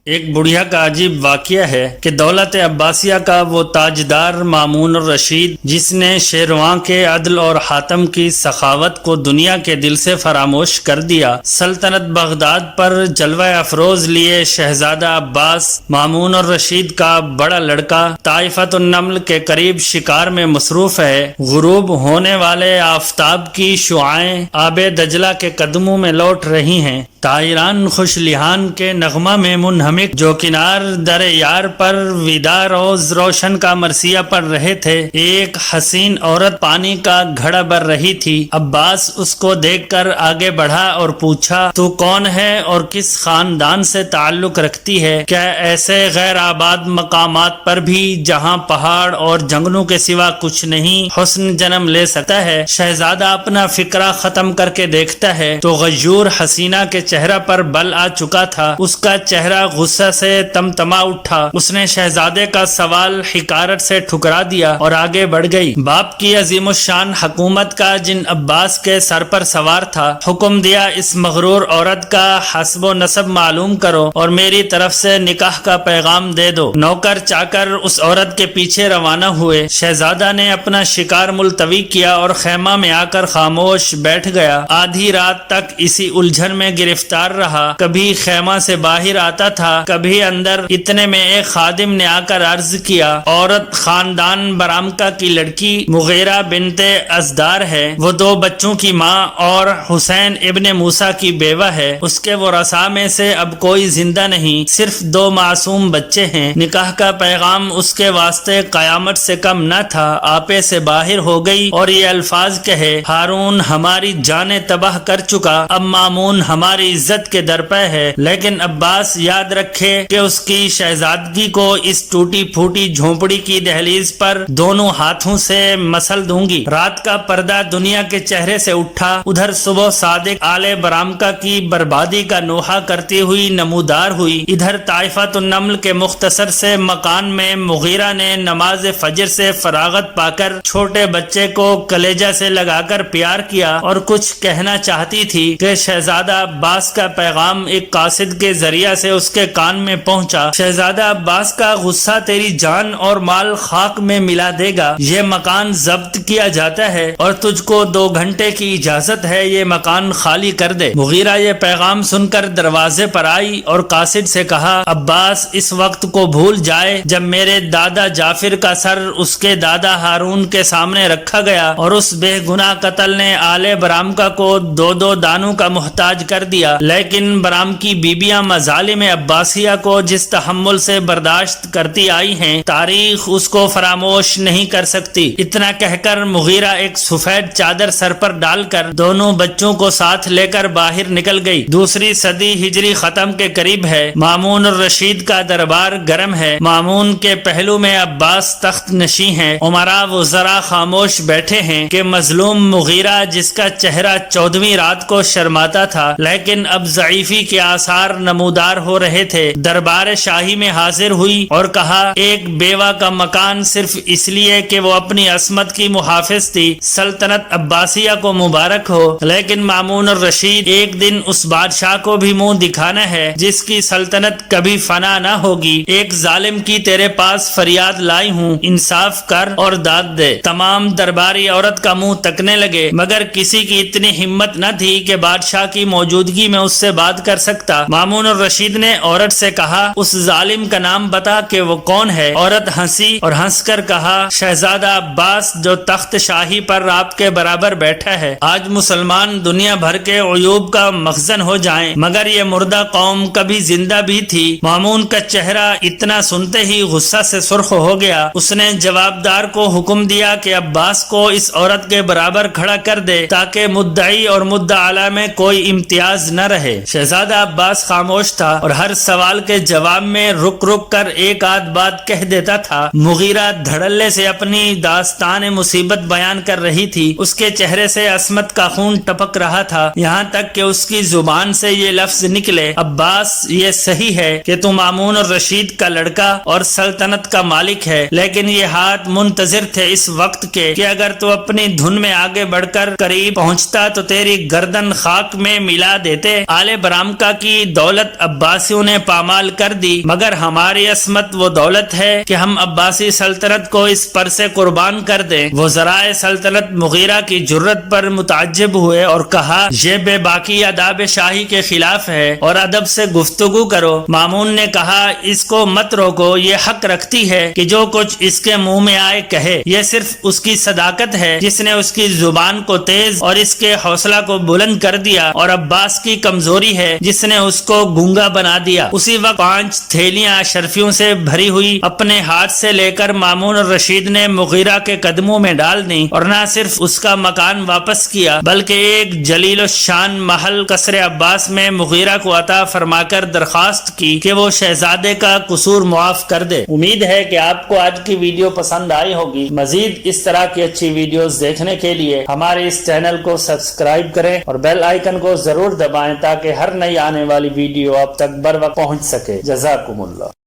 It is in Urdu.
ایک بڑھیا کا عجیب واقعہ ہے کہ دولت عباسیہ کا وہ تاجدار مامون الرشید جس نے شیرواں کے عدل اور حاتم کی سخاوت کو دنیا کے دل سے فراموش کر دیا، سلطنت بغداد پر جلوہ افروز لیے شہزادہ عباس مامون الرشید کا بڑا لڑکا طائفۃ النمل کے قریب شکار میں مصروف ہے۔ غروب ہونے والے آفتاب کی شعاعیں آب دجلہ کے قدموں میں لوٹ رہی ہیں، طائران خوش لحان کے نغمہ میں منہمک جو کنار در یار پر وداع روز روشن کا مرثیہ پڑھ رہے تھے، ایک حسین عورت پانی کا گھڑا بھر رہی تھی۔ عباس اس کو دیکھ کر آگے بڑھا اور پوچھا، تو کون ہے اور کس خاندان سے تعلق رکھتی ہے؟ کیا ایسے غیر آباد مقامات پر بھی جہاں پہاڑ اور جنگلوں کے سوا کچھ نہیں حسن جنم لے سکتا ہے؟ شہزادہ اپنا فکرہ ختم کر کے دیکھتا ہے تو غیور حسینہ کے چہرہ پر بل آ چکا تھا۔ اس کا چہرہ غصہ سے تمتما اٹھا۔ اس نے شہزادے کا سوال حقارت سے ٹھکرا دیا اور آگے بڑھ گئی۔ باپ کی عظیم الشان حکومت کا جن عباس کے سر پر سوار تھا، حکم دیا اس مغرور عورت کا حسب و نسب معلوم کرو اور میری طرف سے نکاح کا پیغام دے دو۔ نوکر چاکر اس عورت کے پیچھے روانہ ہوئے۔ شہزادہ نے اپنا شکار ملتوی کیا اور خیمہ میں آ کر خاموش بیٹھ گیا۔ آدھی رات تک اسی الجھن میں گرفتار رہا، کبھی خیمہ سے باہر آتا تھا، کبھی اندر۔ اتنے میں ایک خادم نے آ کر عرض کیا، عورت خاندان برامکہ کی لڑکی مغیرہ بنت ازدار ہے، وہ 2 بچوں کی ماں اور حسین ابن موسیٰ کی بیوہ ہے۔ اس کے ورثاء میں سے اب کوئی زندہ نہیں، صرف 2 معصوم بچے ہیں۔ نکاح کا پیغام اس کے واسطے قیامت سے کم نہ تھا۔ آپے سے باہر ہو گئی اور یہ الفاظ کہے، ہارون ہماری جانیں تباہ کر چکا، اب مامون ہماری عزت کے در پہ ہے، لیکن عباس یاد رکھے کہ اس کی شہزادگی کو اس ٹوٹی پھوٹی جھونپڑی کی دہلیز پر دونوں ہاتھوں سے مسل دوں گی۔ رات کا پردہ دنیا کے چہرے سے اٹھا، ادھر صبح صادق آل برامکہ کی بربادی کا نوحہ کرتی ہوئی نمودار ہوئی، ادھر طائفۃ النمل کے مختصر سے مکان میں مغیرہ نے نماز فجر سے فراغت پا کر چھوٹے بچے کو کلیجہ سے لگا کر پیار کیا اور کچھ کہنا چاہتی تھی کہ شہزادہ عباس کا پیغام ایک قاصد کے ذریعہ سے اس کے کان میں پہنچا۔ شہزادہ عباس کا غصہ تیری جان اور مال خاک میں ملا دے گا، یہ مکان ضبط کیا جاتا ہے اور تجھ کو 2 گھنٹے کی اجازت ہے، یہ مکان خالی کر دے۔ مغیرہ یہ پیغام سن کر دروازے پر آئی اور قاصد سے کہا، عباس اس وقت کو بھول جائے جب میرے دادا جعفر کا سر اس کے دادا ہارون کے سامنے رکھا گیا اور اس بے گناہ قتل نے آل برامکہ کو 2 دانوں کا محتاج کر دیا، لیکن برام کی بیبیاں مظالم عباسیہ کو جس تحمل سے برداشت کرتی آئی ہیں، تاریخ اس کو فراموش نہیں کر سکتی۔ اتنا کہہ کر مغیرہ ایک سفید چادر سر پر ڈال کر دونوں بچوں کو ساتھ لے کر باہر نکل گئی۔ 2 صدی ہجری ختم کے قریب ہے، مامون الرشید کا دربار گرم ہے، مامون کے پہلو میں عباس تخت نشین ہے، امراء وزراء خاموش بیٹھے ہیں کہ مظلوم مغیرہ جس کا چہرہ 14ویں رات کو شرماتا تھا لیکن اب ضعیفی کے آثار نمودار ہو رہے تھے، دربار شاہی میں حاضر ہوئی اور کہا، ایک بیوہ کا مکان صرف اس لیے کہ وہ اپنی عصمت کی محافظ تھی، سلطنت عباسیہ کو مبارک ہو، لیکن مامون الرشید ایک دن اس بادشاہ کو بھی منہ دکھانا ہے جس کی سلطنت کبھی فنا نہ ہوگی۔ ایک ظالم کی تیرے پاس فریاد لائی ہوں، انصاف کر اور داد دے۔ تمام درباری عورت کا منہ تکنے لگے، مگر کسی کی اتنی ہمت نہ تھی کہ بادشاہ کی موجودگی میں اس سے بات کر سکتا۔ مامون الرشید نے عورت سے کہا، اس ظالم کا نام بتا کہ وہ کون ہے۔ عورت ہنسی اور ہنس کر کہا، شہزادہ عباس جو تخت شاہی پر آپ کے برابر بیٹھا ہے۔ آج مسلمان دنیا بھر کے عیوب کا مخزن ہو جائیں مگر یہ مردہ قوم کبھی زندہ بھی تھی۔ مامون کا چہرہ اتنا سنتے ہی غصہ سے سرخ ہو گیا۔ اس نے جوابدار کو حکم دیا کہ عباس کو اس عورت کے برابر کھڑا کر دے تاکہ مدعی اور مدعا اعلی میں کوئی امتیاز نہ رہے۔ شہزادہ عباس خاموش تھا اور ہر سوال کے جواب میں رک رک کر ایک آدھ بات کہہ دیتا تھا۔ مغیرہ دھڑلے سے اپنی داستان مصیبت بیان کر رہی تھی، اس کے چہرے سے عصمت کا خون ٹپک رہا تھا، یہاں تک کہ اس کی زبان سے یہ لفظ نکلے، عباس یہ صحیح ہے کہ تو مامون الرشید کا لڑکا اور سلطنت کا مالک ہے، لیکن یہ ہاتھ منتظر تھے اس وقت کے کہ اگر تو اپنی دھن میں آگے بڑھ کر قریب پہنچتا تو تیری گردن خاک میں ملا دیتا۔ کہتے آل برامکا کی دولت عباسیوں نے پامال کر دی، مگر ہماری عصمت وہ دولت ہے کہ ہم عباسی سلطنت کو اس پر سے قربان کر دیں۔ وزراء سلطنت مغیرہ کی جرت پر متعجب ہوئے اور کہا یہ بے باکی آداب شاہی کے خلاف ہے اور ادب سے گفتگو کرو۔ مامون نے کہا اس کو مت روکو، یہ حق رکھتی ہے کہ جو کچھ اس کے منہ میں آئے کہے، یہ صرف اس کی صداقت ہے جس نے اس کی زبان کو تیز اور اس کے حوصلہ کو بلند کر دیا، اور عباس کی کمزوری ہے جس نے اس کو گونگا بنا دیا۔ اسی وقت 5 تھیلیاں اشرفیوں سے بھری ہوئی اپنے ہاتھ سے لے کر مامون الرشید نے مغیرہ کے قدموں میں ڈال دی، اور نہ صرف اس کا مکان واپس کیا بلکہ ایک جلیل الشان محل قصر عباس میں مغیرہ کو عطا فرما کر درخواست کی کہ وہ شہزادے کا قصور معاف کر دے۔ امید ہے کہ آپ کو آج کی ویڈیو پسند آئی ہوگی۔ مزید اس طرح کی اچھی ویڈیوز دیکھنے کے لیے ہمارے اس چینل کو سبسکرائب کریں اور بیل آئیکن کو ضرور دبائیں تاکہ ہر نئی آنے والی ویڈیو آپ تک بر وقت پہنچ سکے۔ جزاکم اللہ۔